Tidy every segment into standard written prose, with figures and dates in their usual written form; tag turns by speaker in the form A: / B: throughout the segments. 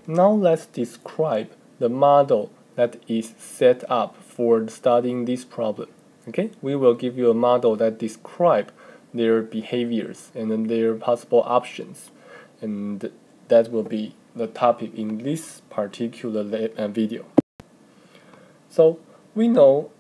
A: Now let's describe the model that is set up for studying this problem. Okay, we will give you a model that describe their behaviors and then their possible options, and that will be the topic in this particular video. So we know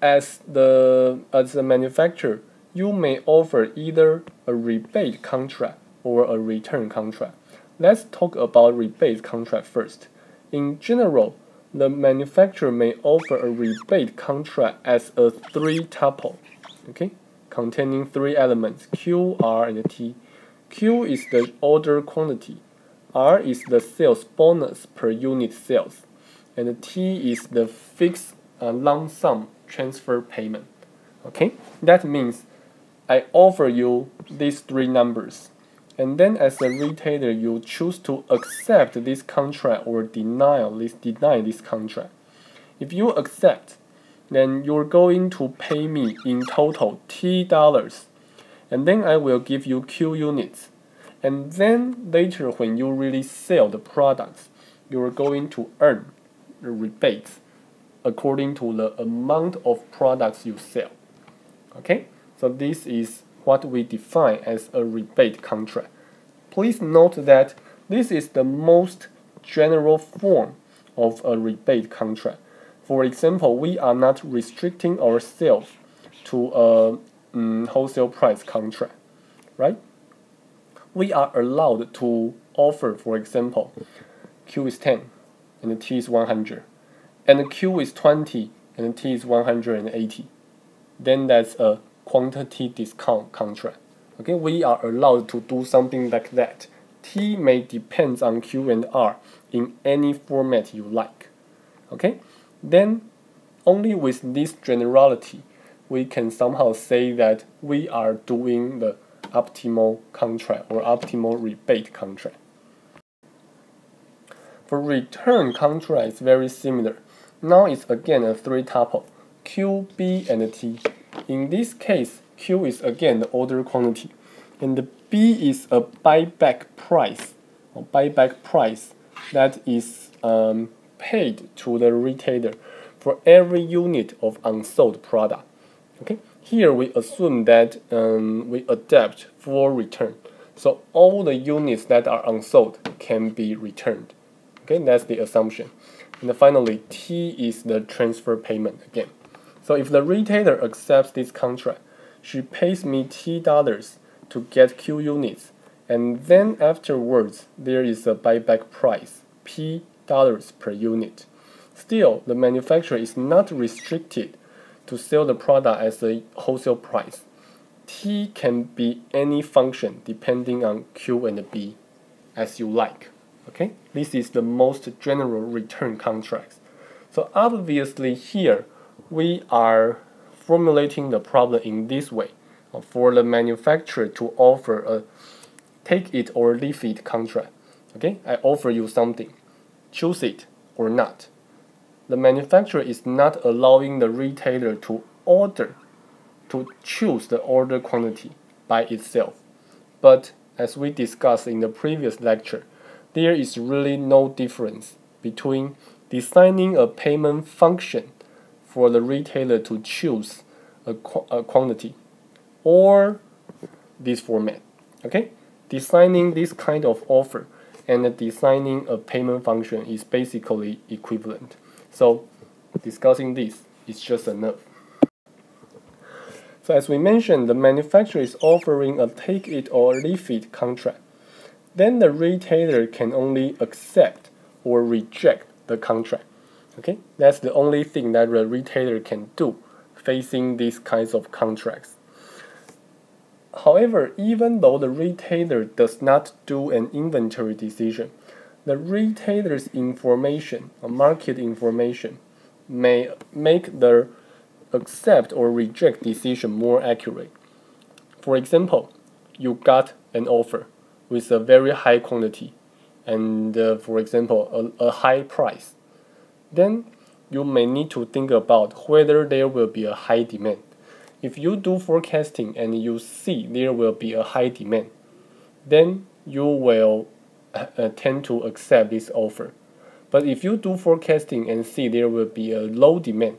A: as the manufacturer, you may offer either a rebate contract or a return contract. Let's talk about rebate contract first. In general, the manufacturer may offer a rebate contract as a three-tuple, okay, containing three elements, Q, R, and T. Q is the order quantity, R is the sales bonus per unit sales, and T is the fixed lump sum transfer payment. Okay, that means I offer you these three numbers, and then as a retailer you choose to accept this contract or deny this contract. If you accept, then you're going to pay me in total T dollars, and then I will give you Q units, and then later when you really sell the products, you're going to earn the rebates according to the amount of products you sell. Okay, so this is what we define as a rebate contract. Please note that this is the most general form of a rebate contract. For example, we are not restricting ourselves to a wholesale price contract, right? We are allowed to offer, for example, Q is 10 and T is 100, and Q is 20 and T is 180. Then that's a quantity discount contract. Okay, we are allowed to do something like that. T may depend on Q and R in any format you like. Okay, then only with this generality we can somehow say that we are doing the optimal contract or optimal rebate contract. For return contract, it's very similar. Now it's again a three-tuple, Q, B, and T. In this case, Q is again the order quantity, and the B is a buyback price, that is paid to the retailer for every unit of unsold product. Okay, here we assume that we adapt for return, so all the units that are unsold can be returned. Okay, that's the assumption. And finally, T is the transfer payment again. So if the retailer accepts this contract, she pays me T dollars to get Q units, and then afterwards there is a buyback price, P dollars per unit. Still, the manufacturer is not restricted to sell the product as a wholesale price. T can be any function depending on Q and B as you like. Okay, this is the most general return contracts. So obviously here we are formulating the problem in this way for the manufacturer to offer a take it or leave it contract. Okay, I offer you something, choose it or not. The manufacturer is not allowing the retailer to choose the order quantity by itself. But as we discussed in the previous lecture, there is really no difference between designing a payment function for the retailer to choose a quantity or this format. Okay, designing this kind of offer and designing a payment function is basically equivalent. So discussing this is just enough. So as we mentioned, the manufacturer is offering a take it or leave it contract. Then the retailer can only accept or reject the contract. Okay, that's the only thing that the retailer can do facing these kinds of contracts. However, even though the retailer does not do an inventory decision, the retailer's information, or market information, may make the accept or reject decision more accurate. For example, you got an offer with a very high quantity and for example a high price. Then you may need to think about whether there will be a high demand. If you do forecasting and you see there will be a high demand, then you will tend to accept this offer. But if you do forecasting and see there will be a low demand,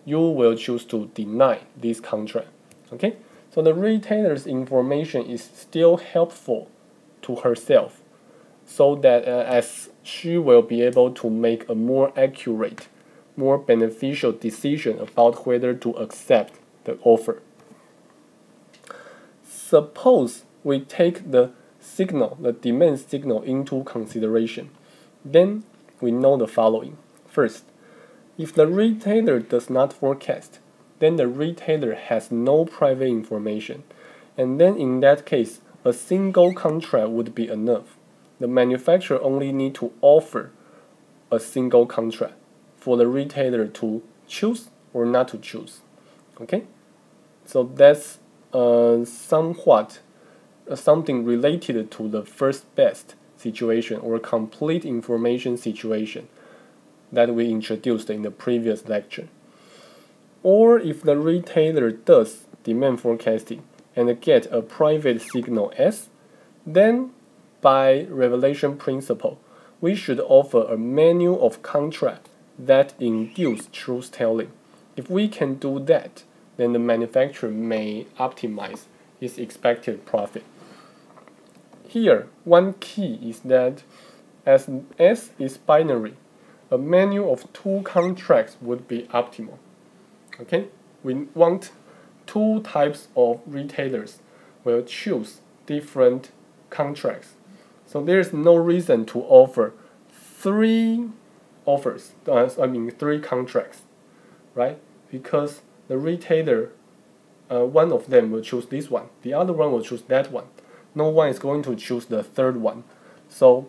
A: you will choose to deny this contract. Okay, so the retailer's information is still helpful to herself, so that as she will be able to make a more accurate, more beneficial decision about whether to accept the offer. Suppose we take the signal, the demand signal, into consideration. Then we know the following. First, if the retailer does not forecast, then the retailer has no private information. And then in that case, a single contract would be enough. The manufacturer only need to offer a single contract for the retailer to choose or not to choose. Okay? So that's somewhat something related to the first best situation or complete information situation that we introduced in the previous lecture. Or if the retailer does demand forecasting and get a private signal S, then by revelation principle, we should offer a menu of contract that induce truth telling. If we can do that, then the manufacturer may optimize its expected profit. Here, one key is that as S is binary, a menu of two contracts would be optimal. Okay, we want two types of retailers will choose different contracts. So there's no reason to offer three contracts, right? Because the retailer, one of them will choose this one, the other one will choose that one. No one is going to choose the third one. So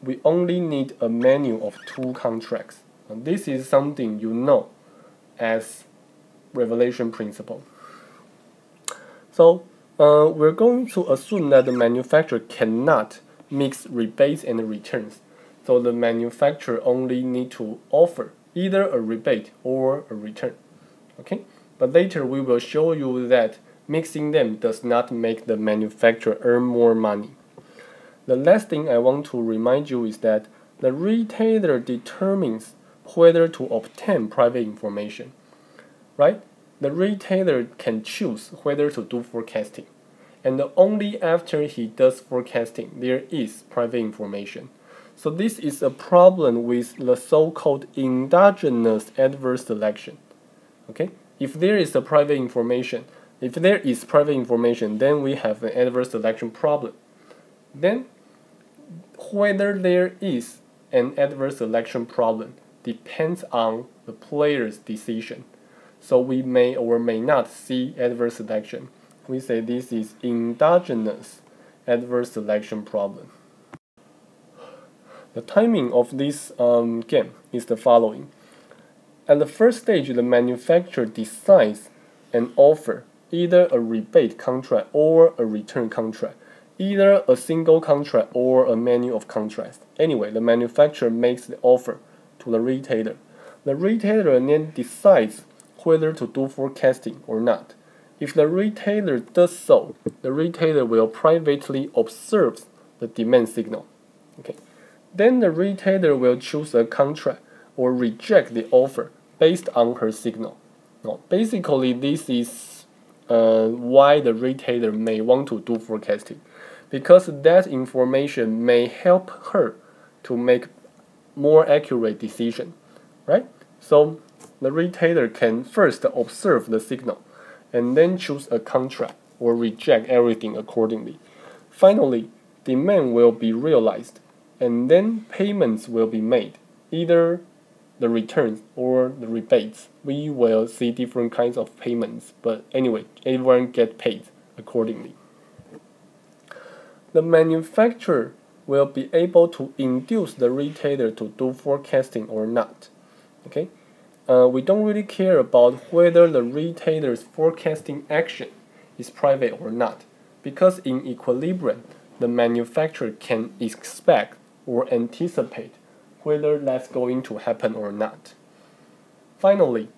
A: we only need a menu of two contracts. And this is something you know as revelation principle. So we're going to assume that the manufacturer cannot mix rebates and returns. So the manufacturer only need to offer either a rebate or a return. Okay? But later we will show you that mixing them does not make the manufacturer earn more money. The last thing I want to remind you is that the retailer determines whether to obtain private information, right? The retailer can choose whether to do forecasting, and only after he does forecasting there is private information. So this is a problem with the so-called endogenous adverse selection. Okay? If there is private information, then we have an adverse selection problem. Then, whether there is an adverse selection problem depends on the player's decision. So we may or may not see adverse selection. We say this is endogenous adverse selection problem. The timing of this game is the following. At the first stage, the manufacturer decides and offer either a rebate contract or a return contract, either a single contract or a menu of contracts. Anyway, the manufacturer makes the offer to the retailer. The retailer then decides whether to do forecasting or not. If the retailer does so, the retailer will privately observe the demand signal. Okay. Then the retailer will choose a contract or reject the offer based on her signal. Now, basically, this is why the retailer may want to do forecasting, because that information may help her to make more accurate decision, right? So the retailer can first observe the signal and then choose a contract or reject everything accordingly. Finally, demand will be realized and then payments will be made, either the returns or the rebates. We will see different kinds of payments, but anyway, everyone get paid accordingly. The manufacturer will be able to induce the retailer to do forecasting or not. Okay, we don't really care about whether the retailer's forecasting action is private or not, because in equilibrium, the manufacturer can expect or anticipate whether that's going to happen or not. Finally,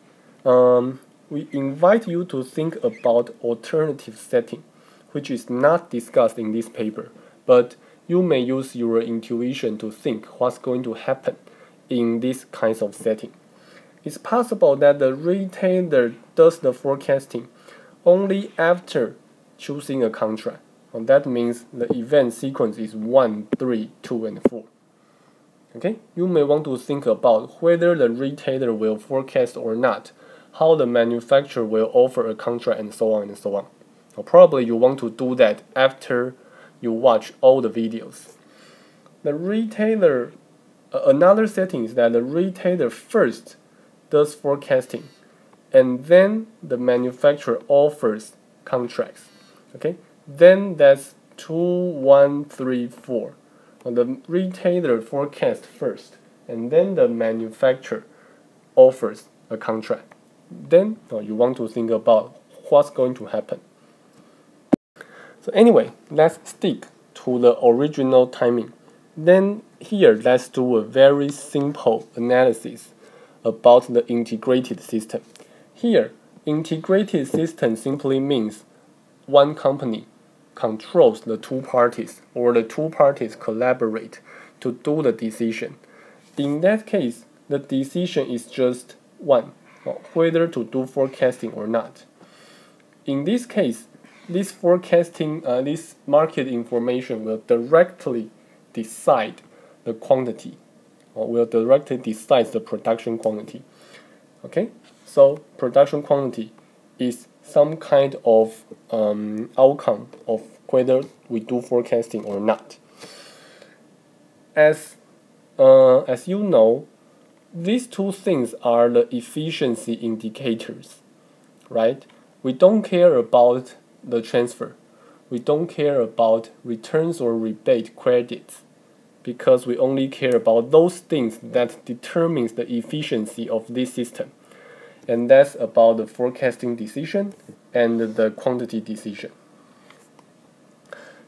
A: we invite you to think about alternative setting, which is not discussed in this paper, but you may use your intuition to think what's going to happen in this kinds of setting. It's possible that the retailer does the forecasting only after choosing a contract. And that means the event sequence is 1, 3, 2, and 4. Okay, you may want to think about whether the retailer will forecast or not, how the manufacturer will offer a contract, and so on and so on. Or probably you want to do that after you watch all the videos. The retailer, another setting is that the retailer first does forecasting, and then the manufacturer offers contracts. Okay, then that's 2, 1, 3, 4. The retailer forecasts first, and then the manufacturer offers a contract. Then you want to think about what's going to happen. So anyway, let's stick to the original timing. Then here, let's do a very simple analysis about the integrated system. Here, integrated system simply means one company controls the two parties, or the two parties collaborate to do the decision. In that case, the decision is just one, whether to do forecasting or not. In this case, this forecasting, this market information will directly decide the quantity, or will directly decide the production quantity. Okay, so production quantity is some kind of outcome of whether we do forecasting or not. As you know, these two things are the efficiency indicators, right? We don't care about the transfer. We don't care about returns or rebate credits, because we only care about those things that determines the efficiency of this system. And that's about the forecasting decision and the quantity decision.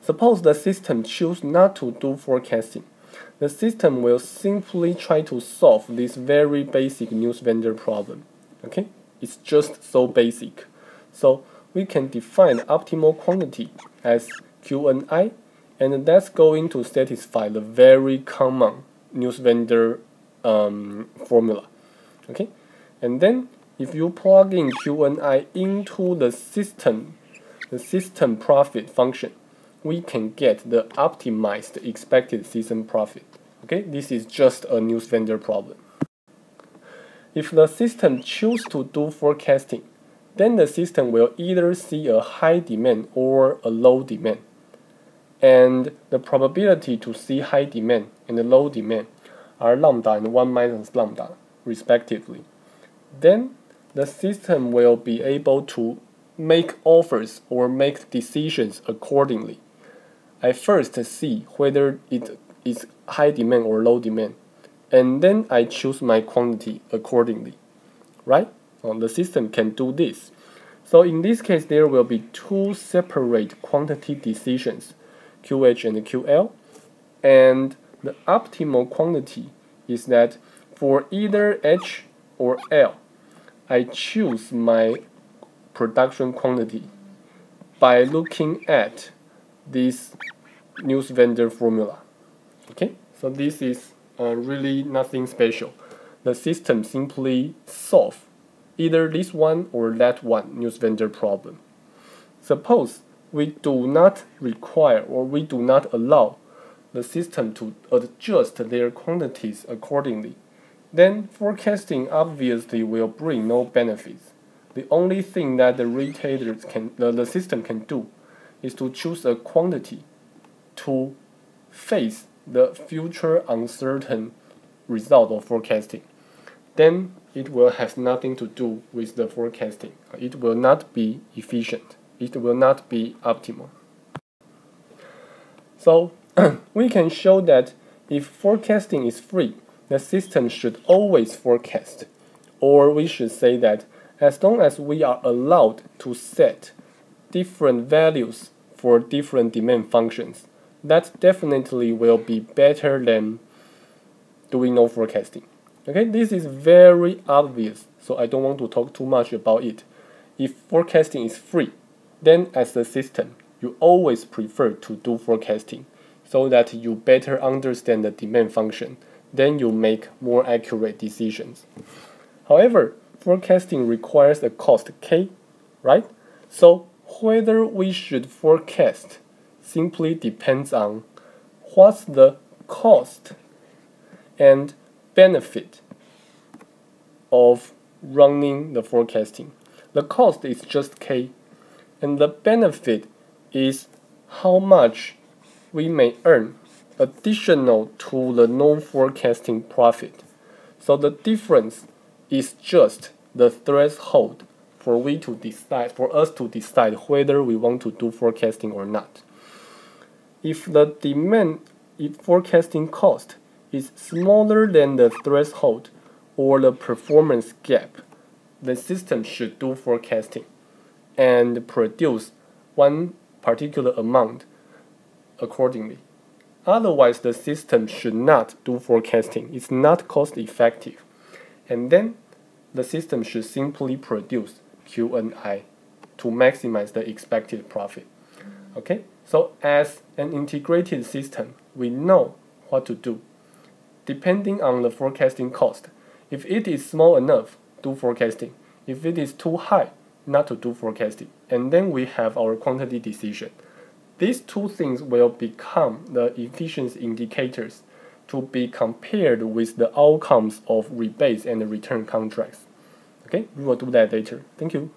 A: Suppose the system chooses not to do forecasting. The system will simply try to solve this very basic news vendor problem. Okay? It's just so basic. So we can define the optimal quantity as QNI, and that's going to satisfy the very common news vendor formula. Okay? And then if you plug in QNI into the system profit function, we can get the optimized expected season profit. Okay, this is just a news vendor problem. If the system chooses to do forecasting, then the system will either see a high demand or a low demand. And the probability to see high demand and the low demand are lambda and 1 minus lambda, respectively. Then the system will be able to make offers or make decisions accordingly. I first see whether it is high demand or low demand, and then I choose my quantity accordingly, right? The system can do this. So in this case, there will be two separate quantity decisions, QH and QL, and the optimal quantity is that for either H or L, I choose my production quantity by looking at this news vendor formula. Okay, so this is really nothing special. The system simply solves either this one or that one news vendor problem. Suppose we do not require or we do not allow the system to adjust their quantities accordingly, then forecasting obviously will bring no benefits. The only thing that the system can do is to choose a quantity to face the future uncertain result of forecasting. Then it will have nothing to do with the forecasting. It will not be efficient. It will not be optimal. So we can show that if forecasting is free, the system should always forecast. Or we should say that as long as we are allowed to set different values for different demand functions, that definitely will be better than doing no forecasting. Okay, this is very obvious, so I don't want to talk too much about it. If forecasting is free, then as a system, you always prefer to do forecasting. so that you better understand the demand function. Then you make more accurate decisions. However, forecasting requires a cost K, right? So whether we should forecast simply depends on what's the cost and benefit of running the forecasting. The cost is just K, and the benefit is how much we may earn additional to the non-forecasting profit. So the difference is just the threshold for us to decide whether we want to do forecasting or not. If forecasting cost is smaller than the threshold or the performance gap, the system should do forecasting and produce one particular amount accordingly. Otherwise, the system should not do forecasting. It's not cost effective. And then the system should simply produce Q&I to maximize the expected profit. Okay, so as an integrated system, we know what to do. Depending on the forecasting cost, if it is small enough, do forecasting. If it is too high, not to do forecasting. And then we have our quantity decision. These two things will become the efficiency indicators to be compared with the outcomes of rebates and return contracts. Okay, we will do that later. Thank you.